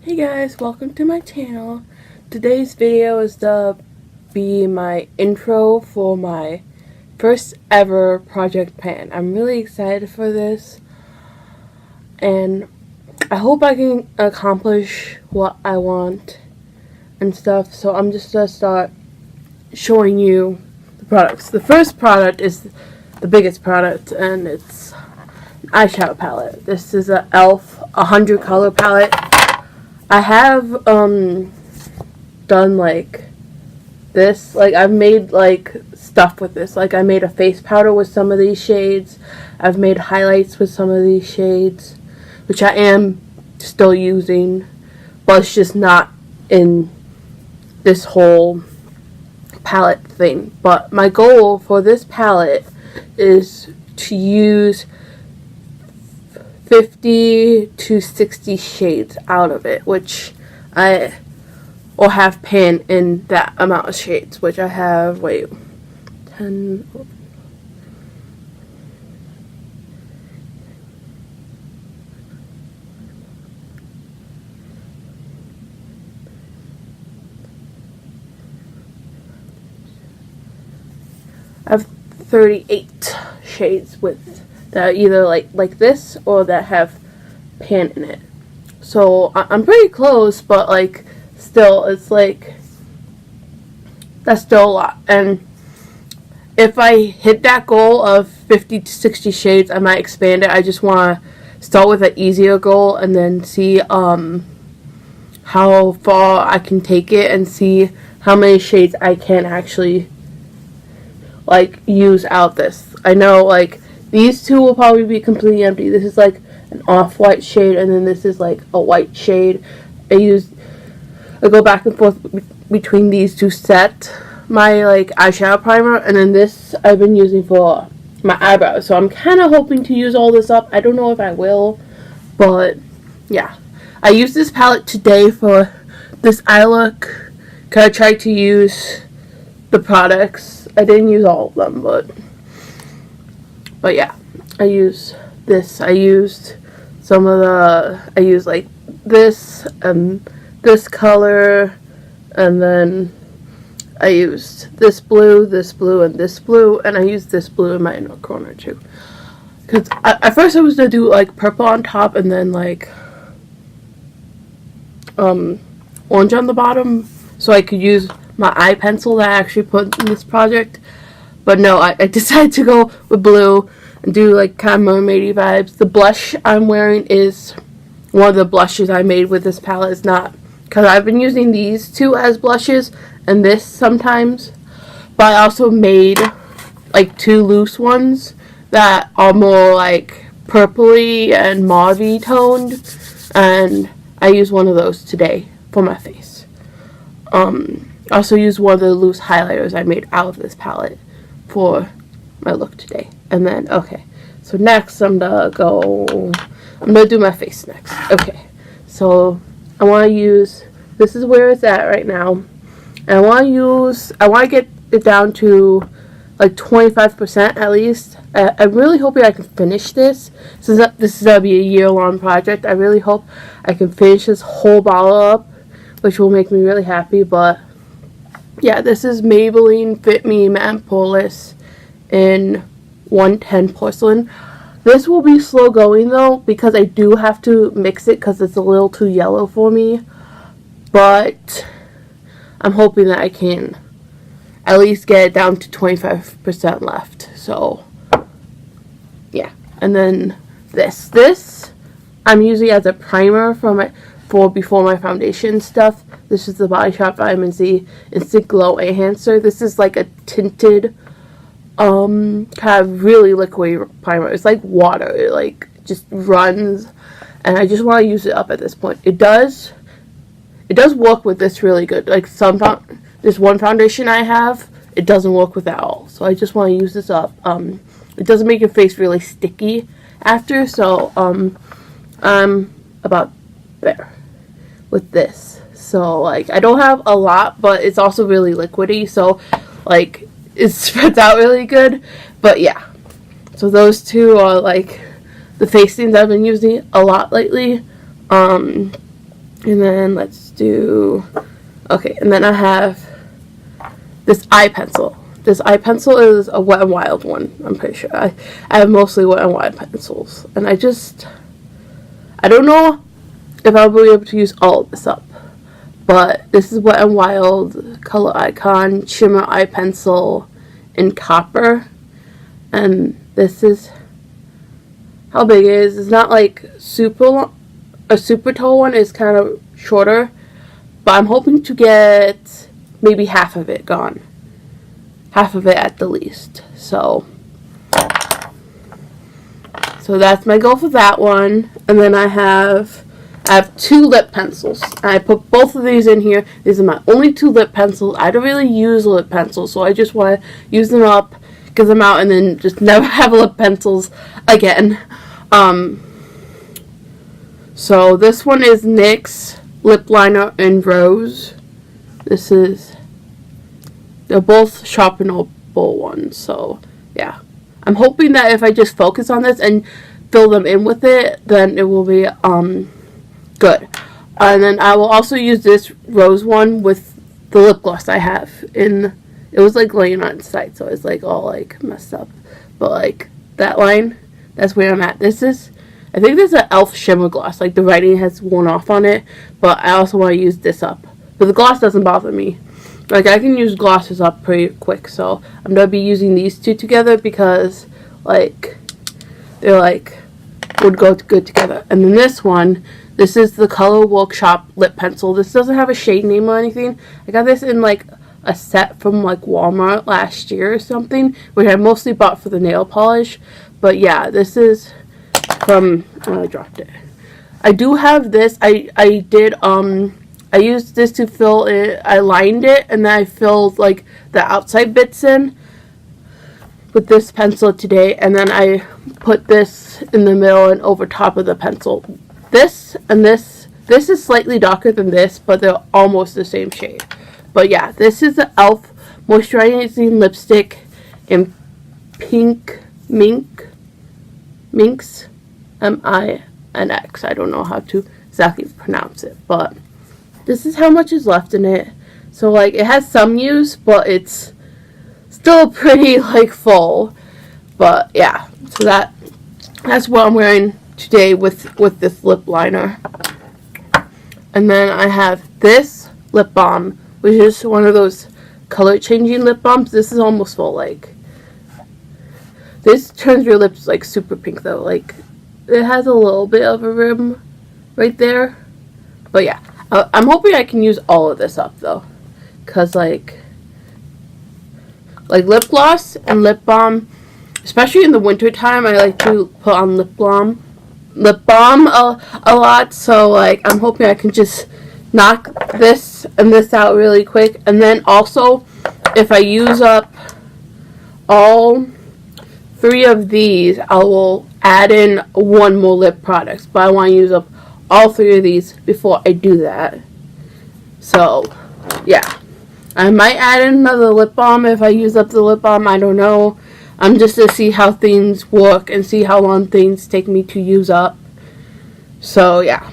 Hey guys, welcome to my channel. Today's video is to be my intro for my first ever project pan. I'm really excited for this and I hope I can accomplish what I want and stuff. So I'm just gonna start showing you the products. The first product is the biggest product and it's an eyeshadow palette. This is a e.l.f. 100 color palette. I have done like this, like I've made like stuff with this, like I made a face powder with some of these shades, I've made highlights with some of these shades, which I am still using, but it's just not in this whole palette thing. But my goal for this palette is to use 50 to 60 shades out of it, which I will have pan in that amount of shades, which I have, 10, I have 38 shades with that are either like this or that have pan in it. So I'm pretty close, but like still it's like that's still a lot. And if I hit that goal of 50 to 60 shades, I might expand it. I just want to start with an easier goal and then see how far I can take it and see how many shades I can actually like use out this. I know like these two will probably be completely empty. This is like an off-white shade, and then this is like a white shade. I go back and forth between these to set my like eyeshadow primer, and then this I've been using for my eyebrows. So I'm kind of hoping to use all this up. I don't know if I will, but yeah. I used this palette today for this eye look, because I tried to use the products. I didn't use all of them, but yeah, I used this. I used some of I used like this and this color, and then I used this blue, and this blue, and I used this blue in my inner corner too. Because at first I was going to do like purple on top and then like orange on the bottom, so I could use my eye pencil that I actually put in this project. But no, I decided to go with blue and do like kind of mermaidy vibes. The blush I'm wearing is one of the blushes I made with this palette. It's not, because I've been using these two as blushes and this sometimes. But I also made like two loose ones that are more like purpley and mauve-y toned. And I used one of those today for my face. I also used one of the loose highlighters I made out of this palette for my look today. And then, okay, so next I'm gonna do my face next. Okay, so I want to use, this is where it's at right now, and I want to get it down to like 25% at least. I'm really hoping I can finish this. Since this is gonna be a year-long project, I really hope I can finish this whole bottle up, which will make me really happy. But yeah, this is Maybelline Fit Me Matte Poreless in 110 porcelain. This will be slow going though, because I do have to mix it because it's a little too yellow for me. But I'm hoping that I can at least get it down to 25% left. So yeah, and then this I'm using as a primer for before my foundation stuff. This is the Body Shop Vitamin Z Instant Glow Enhancer. This is like a tinted, kind of really liquidy primer. It's like water. It like just runs, and I just want to use it up at this point. It does work with this really good. Like this one foundation I have, it doesn't work with at all. So I just want to use this up. It doesn't make your face really sticky after. So I'm about there with this. So like I don't have a lot, but it's also really liquidy, so like it spreads out really good. But yeah, so those two are like the face things I've been using a lot lately. And then let's do, okay, and then I have this eye pencil. This eye pencil is a Wet n Wild one, I'm pretty sure. I have mostly Wet n Wild pencils. And I don't know if I'll be able to use all of this up. But this is Wet n Wild Color Icon Shimmer Eye Pencil in Copper. And this is how big it is. It's not like super long. A super tall one is kind of shorter. But I'm hoping to get maybe half of it gone. Half of it at the least. So that's my goal for that one. And then I have 2 lip pencils. I put both of these in here. These are my only 2 lip pencils. I don't really use lip pencils, so I just want to use them up, get them out, and then just never have lip pencils again. So this one is NYX Lip Liner in Rose. They're both sharpenable ones, so yeah. I'm hoping that if I just focus on this and fill them in with it, then it will be good. And then I will also use this rose one with the lip gloss I have in. It was like laying on its side, so it's like all like messed up. But like that line, that's where I'm at. I think this is an e.l.f. shimmer gloss. Like the writing has worn off on it, but I also want to use this up. But the gloss doesn't bother me. Like I can use glosses up pretty quick, so I'm gonna be using these 2 together because like they're like would go good together. And then this one. This is the Color Workshop lip pencil. This doesn't have a shade name or anything. I got this in like a set from like Walmart last year or something, which I mostly bought for the nail polish. But yeah, this is from, I dropped it. I do have this. I used this to fill it. I lined it and then I filled like the outside bits in with this pencil today. And then I put this in the middle and over top of the pencil. This and this is slightly darker than this, but they're almost the same shade. But yeah, this is the e.l.f. Moisturizing Lipstick in Pink Minx, M-I-N-X. I don't know how to exactly pronounce it, but this is how much is left in it. So like it has some use, but it's still pretty like full. But yeah, so that's what I'm wearing today with this lip liner. And then I have this lip balm, which is one of those color changing lip balms. This is almost full. Like this turns your lips like super pink though. Like it has a little bit of a rim right there. But yeah, I'm hoping I can use all of this up though, because like lip gloss and lip balm, especially in the winter time, I like to put on lip balm a lot. So like I'm hoping I can just knock this and this out really quick. And then also if I use up all 3 of these, I will add in 1 more lip product, but I want to use up all 3 of these before I do that. So yeah, I might add in another lip balm if I use up the lip balm. I don't know. I'm just to see how things work and see how long things take me to use up. So yeah.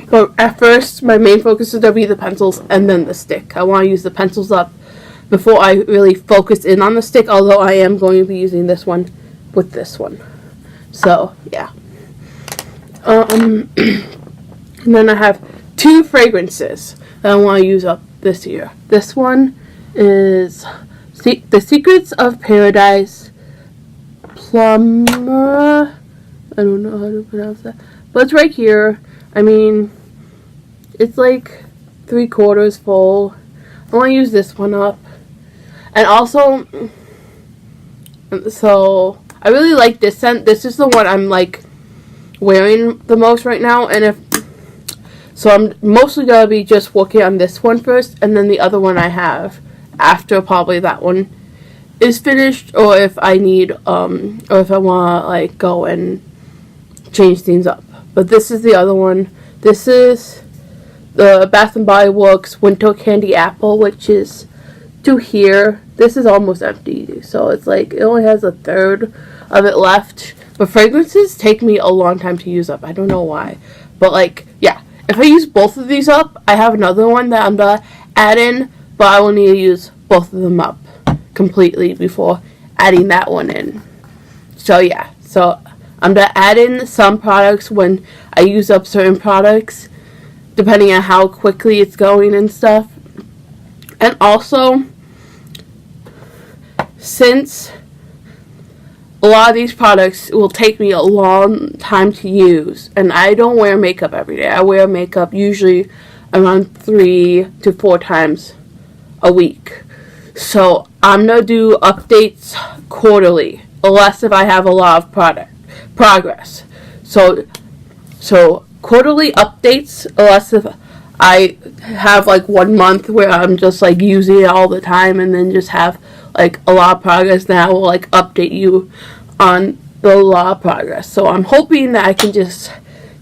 But at first, my main focus is going to be the pencils and then the stick. I want to use the pencils up before I really focus in on the stick, although I am going to be using this one with this one. So yeah. And then I have 2 fragrances that I want to use up this year. This one is The Secrets of Paradise Plumber. I don't know how to pronounce that, but it's right here. I mean, it's like 3/4 full. I want to use this one up. And also, so I really like this scent. This is the one I'm like wearing the most right now. And so I'm mostly going to be just working on this one first, and then the other one I have after probably that one is finished, or if I need or if I want to like go and change things up. But this is the other one. This is the Bath and Body Works Winter Candy Apple, which is to here. This is almost empty, so it's like it only has 1/3 of it left. But fragrances take me a long time to use up. I don't know why, but like yeah, if I use both of these up, I have another one that I'm gonna add in, but I will need to use both of them up completely before adding that one in. So yeah, so I'm gonna add in some products when I use up certain products, depending on how quickly it's going and stuff. And also, since a lot of these products will take me a long time to use, and I don't wear makeup every day. I wear makeup usually around 3 to 4 times a week. So I'm going to do updates quarterly, unless if I have a lot of progress. So quarterly updates, unless if I have like 1 month where I'm just like using it all the time and then just have like a lot of progress, then I will like update you on the lot of progress. So I'm hoping that I can just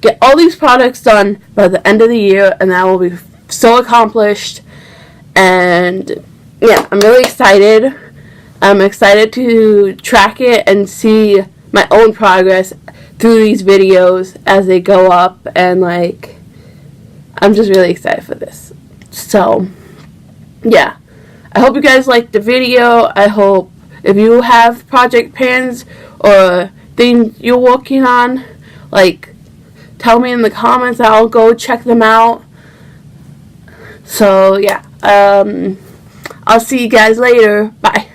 get all these products done by the end of the year, and that will be so accomplished. And yeah, I'm really excited. I'm excited to track it and see my own progress through these videos as they go up, and like, I'm just really excited for this. So yeah, I hope you guys liked the video. I hope if you have project plans or things you're working on, like, tell me in the comments. I'll go check them out. So yeah, I'll see you guys later. Bye.